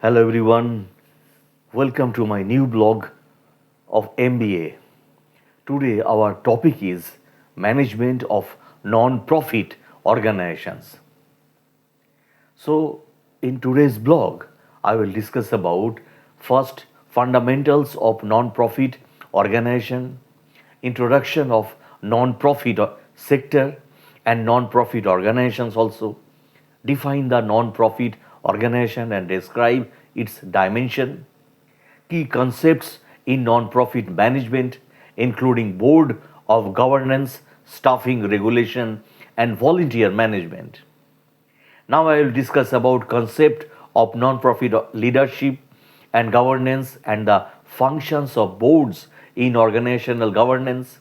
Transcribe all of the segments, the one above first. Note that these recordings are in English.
Hello everyone, welcome to my new blog of MBA. Today our topic is management of non-profit organizations. So in today's blog I will discuss about first fundamentals of non-profit organization, introduction of non-profit sector and non-profit organizations also, define the non-profit organization and describe its dimension, key concepts in non-profit management including board of governance, staffing regulation and volunteer management. Now I will discuss about concept of non-profit leadership and governance and the functions of boards in organizational governance,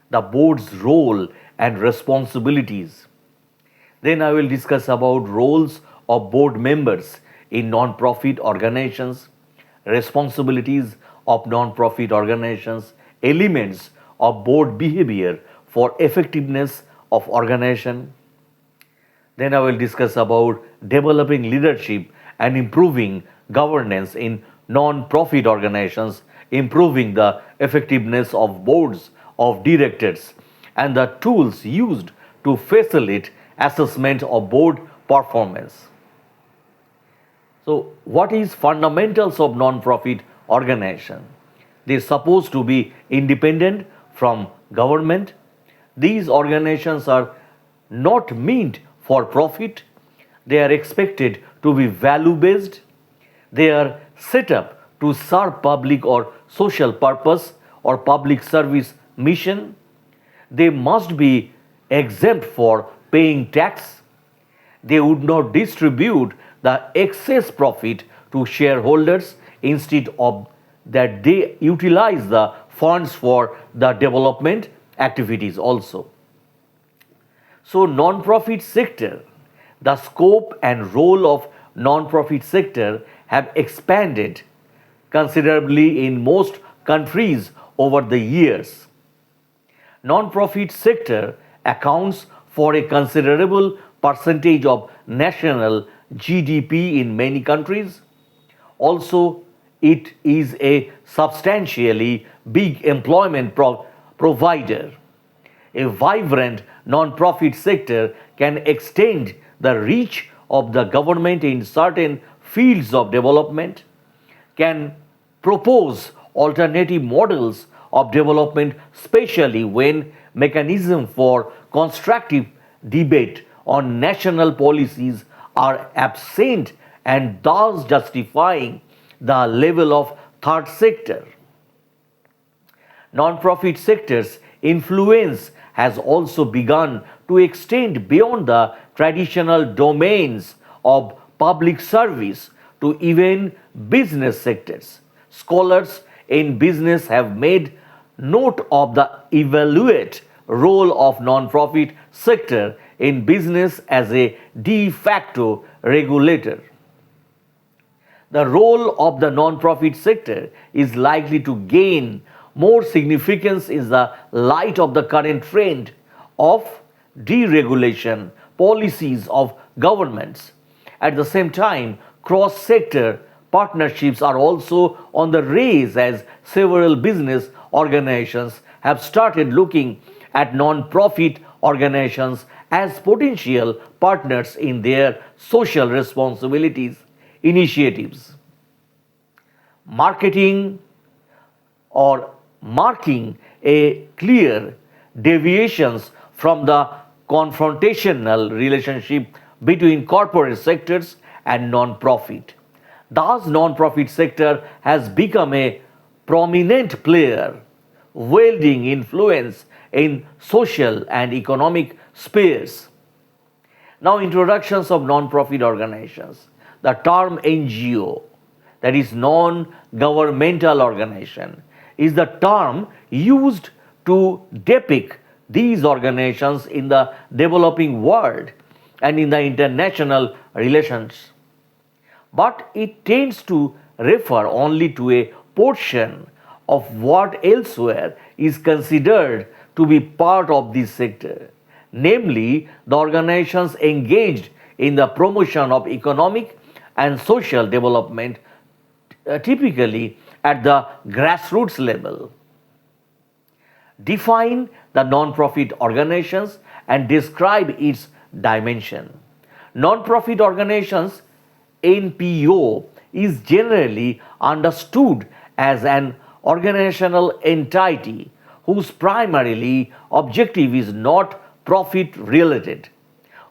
the board's role and responsibilities. Then I will discuss about roles of board members in non-profit organizations, responsibilities of non-profit organizations, elements of board behavior for effectiveness of organization. Then I will discuss about developing leadership and improving governance in non-profit organizations, improving the effectiveness of boards of directors and the tools used to facilitate assessment of board performance. So, what is fundamentals of non-profit organization? They are supposed to be independent from government. These organizations are not meant for profit. They are expected to be value-based. They are set up to serve public or social purpose or public service mission. They must be exempt for paying tax. They would not distribute the excess profit to shareholders. Instead of that, they utilize the funds for the development activities also. So non-profit sector, the scope and role of non-profit sector have expanded considerably in most countries over the years. Non-profit sector accounts for a considerable percentage of national GDP in many countries. Also, it is a substantially big employment provider. A vibrant non-profit sector can extend the reach of the government in certain fields of development, can propose alternative models of development, especially when mechanisms for constructive debate on national policies are absent and thus justifying the level of third sector. Non-profit sector's influence has also begun to extend beyond the traditional domains of public service to even business sectors. Scholars in business have made note of the evaluate role of non-profit sector in business as a de facto regulator. The role of the non-profit sector is likely to gain more significance in the light of the current trend of deregulation policies of governments. At the same time, cross-sector partnerships are also on the rise as several business organizations have started looking at non-profit organizations as potential partners in their social responsibilities initiatives. Marketing or marking a clear deviations from the confrontational relationship between corporate sectors and non-profit. Thus, non-profit sector has become a prominent player, wielding influence in social and economic spheres. Now, introductions of non-profit organizations. The term NGO, that is non-governmental organization, is the term used to depict these organizations in the developing world and in the international relations. But it tends to refer only to a portion of what elsewhere is considered to be part of this sector, namely the organizations engaged in the promotion of economic and social development, typically at the grassroots level. Define the non-profit organizations and describe its dimension. Non-profit organizations NPO is generally understood as an organizational entity whose primarily objective is not profit related.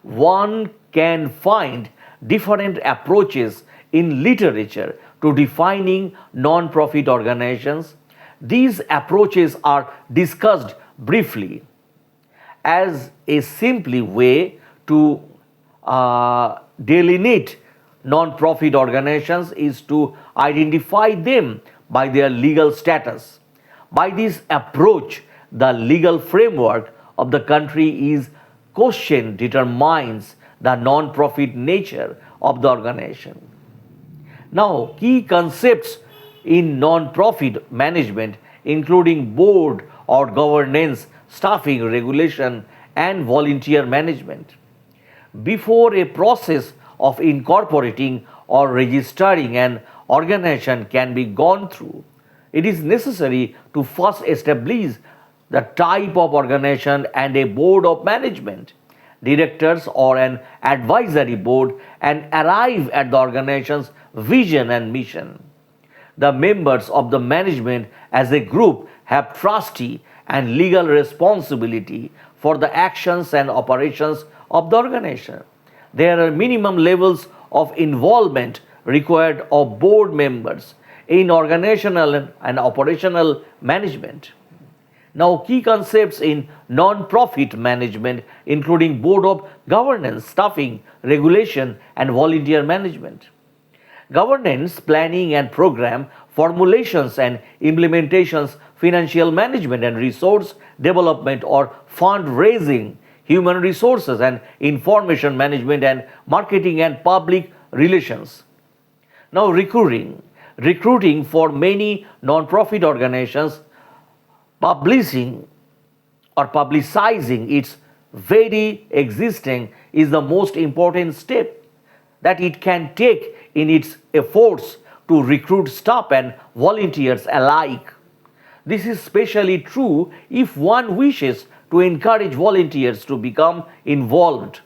One can find different approaches in literature to defining non-profit organizations. These approaches are discussed briefly. As a simple way to delineate non-profit organizations is to identify them by their legal status. By this approach, the legal framework of the country is questioned determines the non-profit nature of the organization. Now, key concepts in non-profit management, including board or governance, staffing, regulation, and volunteer management. Before a process of incorporating or registering an organization can be gone through, it is necessary to first establish the type of organization and a board of management, directors, or an advisory board, and arrive at the organization's vision and mission. The members of the management as a group have trustee and legal responsibility for the actions and operations of the organization. There are minimum levels of involvement required of board members in organizational and operational management. Now, key concepts in non-profit management, including board of governance, staffing, regulation, and volunteer management. Governance, planning and program, formulations and implementations, financial management and resource development or fundraising, human resources and information management, and marketing and public relations. Now, recruiting for many non-profit organizations, publishing or publicizing its very existing is the most important step that it can take in its efforts to recruit staff and volunteers alike. This is especially true if one wishes to encourage volunteers to become involved.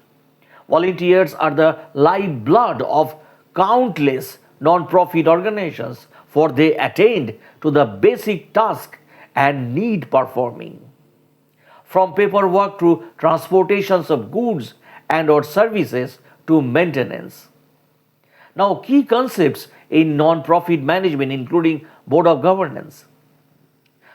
Volunteers are the lifeblood of countless non-profit organizations, for they attend to the basic task and need performing. From paperwork to transportations of goods and or services to maintenance. Now, key concepts in non-profit management, including board of governance,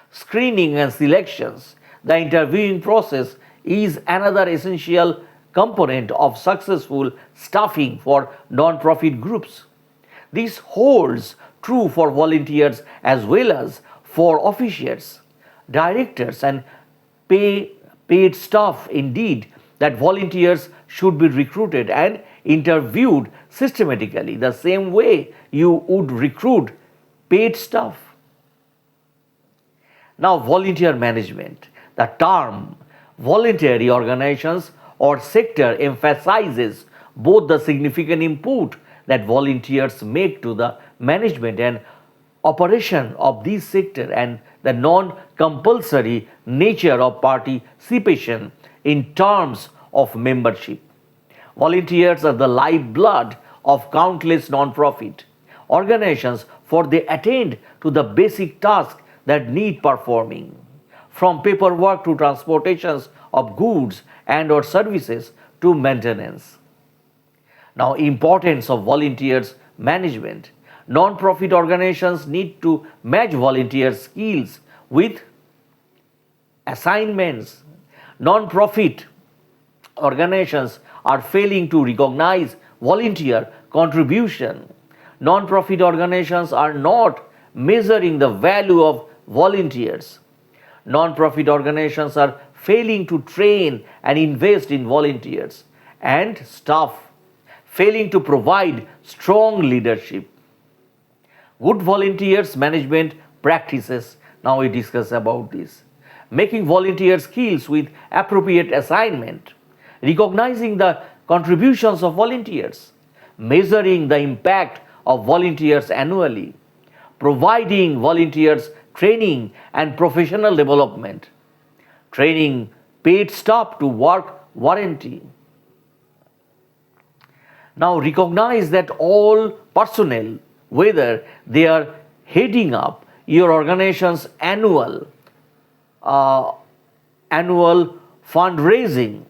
screening and selections. The interviewing process is another essential component of successful staffing for non-profit groups. This holds true for volunteers as well as for officials, directors, and paid staff. Indeed, that volunteers should be recruited and interviewed systematically, the same way you would recruit paid staff. Now, volunteer management. The term voluntary organizations or sector emphasizes both the significant input that volunteers make to the management and operation of this sector and the non-compulsory nature of participation in terms of membership. Volunteers are the lifeblood of countless non-profit organizations, for they attend to the basic tasks that need performing, from paperwork to transportations of goods and or services to maintenance. Now, importance of volunteers management. Non-profit organizations need to match volunteer skills with assignments. Non-profit organizations are failing to recognize volunteer contribution. Non-profit organizations are not measuring the value of volunteers. Non-profit organizations are failing to train and invest in volunteers and staff, failing to provide strong leadership. Good volunteers management practices. Now we discuss about this. Making volunteer skills with appropriate assignment. Recognizing the contributions of volunteers. measuring the impact of volunteers annually, providing volunteers training and professional development, training paid staff to work warranty. Now recognize that all personnel, whether they are heading up your organization's uh, annual fundraising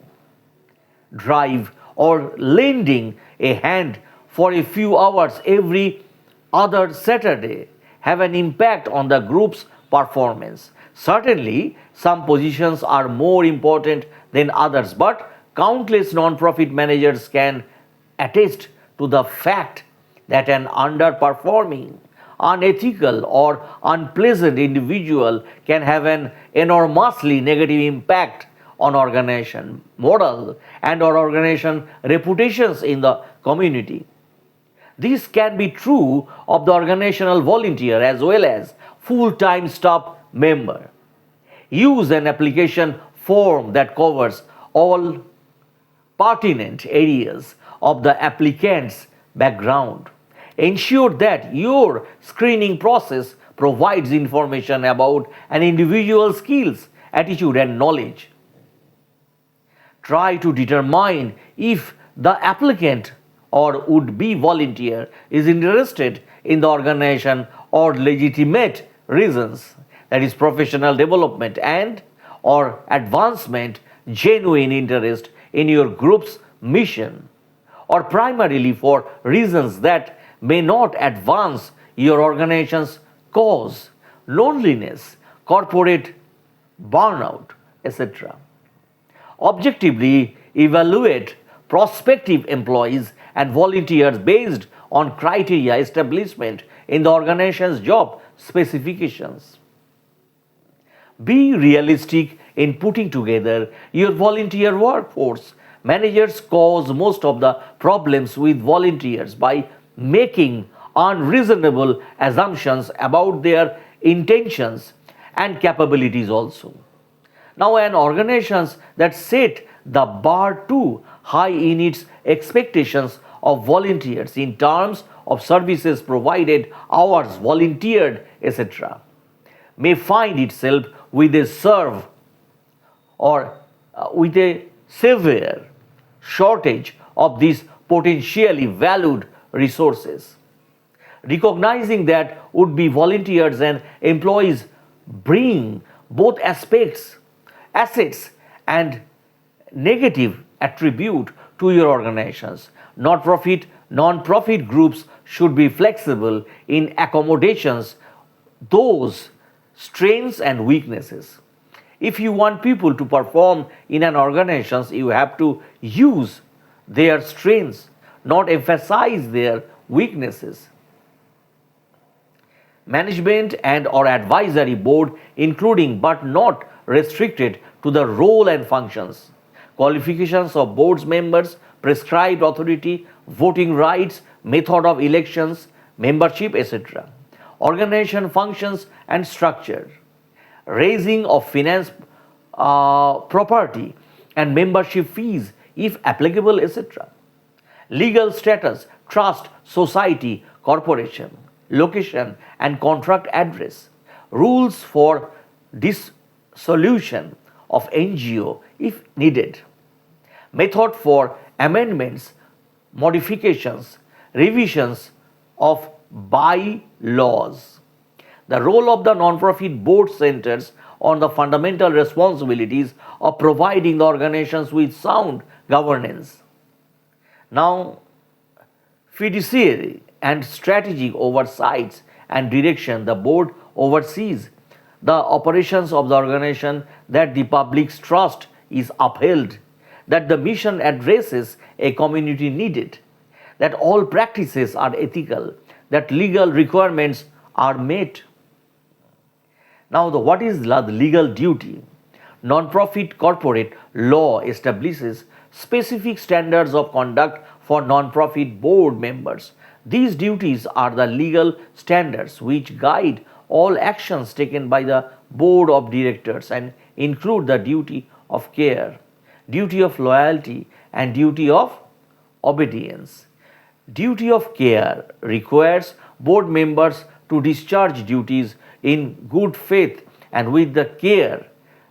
drive or lending a hand for a few hours every other Saturday, have an impact on the group's performance. Certainly, some positions are more important than others, but countless non-profit managers can attest to the fact that an underperforming, unethical, or unpleasant individual can have an enormously negative impact on organization morale and or organization reputations in the community. This can be true of the organizational volunteer as well as full-time staff member. Use an application form that covers all pertinent areas of the applicant's background. Ensure that your screening process provides information about an individual's skills, attitude, and knowledge. Try to determine if the applicant or would be volunteer is interested in the organization or legitimate reasons, that is professional development and or advancement, genuine interest in your group's mission, or primarily for reasons that may not advance your organization's cause, loneliness, corporate burnout, etc. Objectively evaluate prospective employees and volunteers based on criteria establishment in the organization's job specifications. Be realistic in putting together your volunteer workforce. Managers cause most of the problems with volunteers by making unreasonable assumptions about their intentions and capabilities also. Now, an organization that set the bar too high in its expectations of volunteers in terms of services provided, hours volunteered, etc., may find itself with a serve or with a severe shortage of these potentially valued resources. Recognizing that would be volunteers and employees bring both assets and negative attribute to your organizations. Non-profit groups should be flexible in accommodations those strengths and weaknesses. If you want people to perform in an organization, you have to use their strengths, not emphasize their weaknesses. Management and or advisory board, including but not restricted to the role and functions, qualifications of board's members, prescribed authority, voting rights, method of elections, membership, etc. Organization functions and structure, raising of finance property and membership fees if applicable, etc. Legal status, trust, society, corporation, location and contract address, rules for dissolution of NGO if needed, method for amendments, modifications, revisions of bylaws. The role of the non-profit board centers on the fundamental responsibilities of providing the organizations with sound governance. Now, fiduciary and strategic oversights and direction, the board oversees the operations of the organization, that the public's trust is upheld, that the mission addresses a community needed, that all practices are ethical, that legal requirements are met. Now, what is the legal duty? Non-profit corporate law establishes specific standards of conduct for non-profit board members. These duties are the legal standards which guide all actions taken by the board of directors and include the duty of care, duty of loyalty, and duty of obedience. Duty of care requires board members to discharge duties in good faith and with the care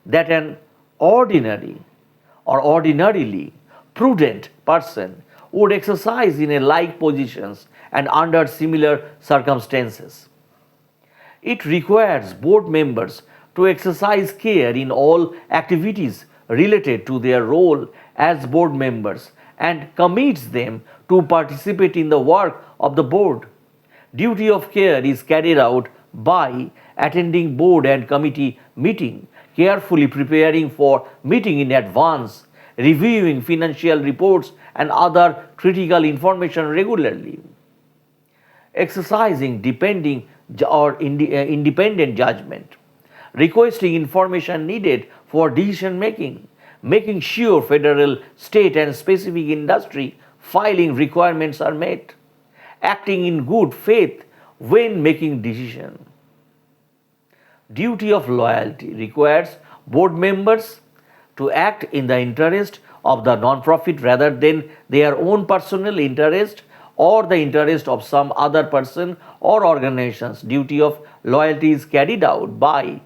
that an ordinary or ordinarily prudent person would exercise in a like positions and under similar circumstances. It requires board members to exercise care in all activities related to their role as board members and commits them to participate in the work of the board. Duty of care is carried out by attending board and committee meeting, carefully preparing for meeting in advance, reviewing financial reports and other critical information regularly, exercising independent judgment, requesting information needed for decision making, making sure federal, state, and specific industry filing requirements are met, acting in good faith when making decisions. Duty of loyalty requires board members to act in the interest of the non-profit rather than their own personal interest or the interest of some other person or organizations. Duty of loyalty is carried out by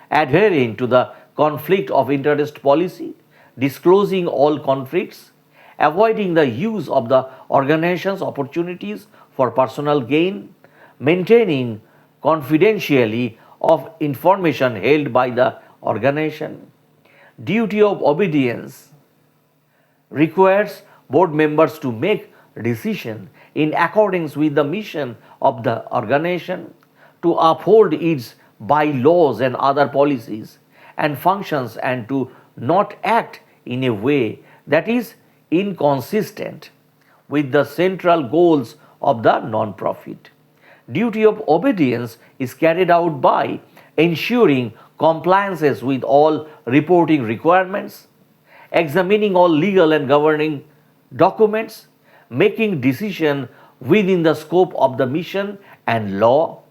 adhering to the conflict of interest policy, disclosing all conflicts, avoiding the use of the organization's opportunities for personal gain, maintaining confidentially of information held by the organization. Duty of obedience requires board members to make decisions in accordance with the mission of the organization, to uphold its bylaws and other policies and functions, and to not act in a way that is inconsistent with the central goals of the non-profit. Duty of obedience is carried out by ensuring compliances with all reporting requirements, examining all legal and governing documents, making decisions within the scope of the mission and law.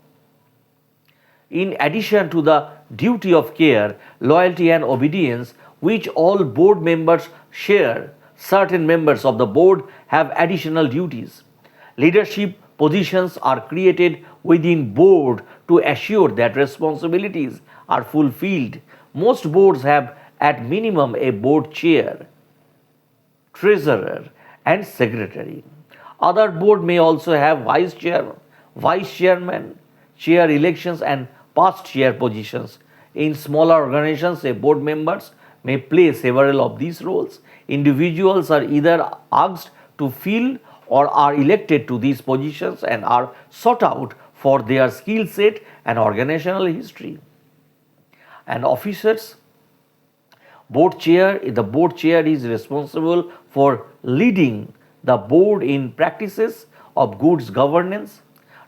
In addition to the duty of care, loyalty, and obedience, which all board members share, certain members of the board have additional duties. Leadership positions are created within board to assure that responsibilities are fulfilled. Most boards have at minimum a board chair, treasurer, and secretary. Other board may also have vice chair, vice chairman, chair elections, and past chair positions. In smaller organizations, a board members may play several of these roles. Individuals are either asked to fill or are elected to these positions and are sought out for their skill set and organizational history. And officers, the board chair is responsible for leading the board in practices of good governance.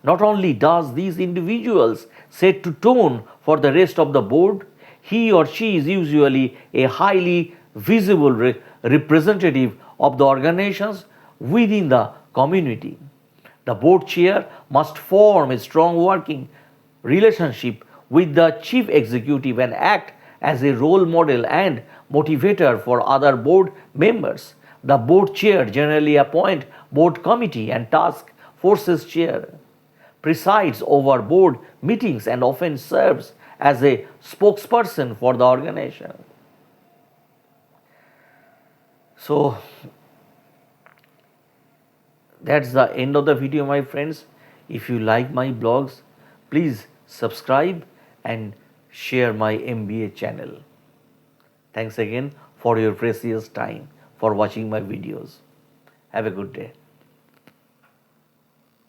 Not only does these individuals set to tone for the rest of the board, he or she is usually a highly visible representative of the organizations within the community. The board chair must form a strong working relationship with the chief executive and act as a role model and motivator for other board members. The board chair generally appoints board committee and task forces chair, presides over board meetings, and often serves as a spokesperson for the organization. So that's the end of the video, my friends. If you like my blogs, please subscribe and share my MBA channel. Thanks again for your precious time for watching my videos. Have a good day.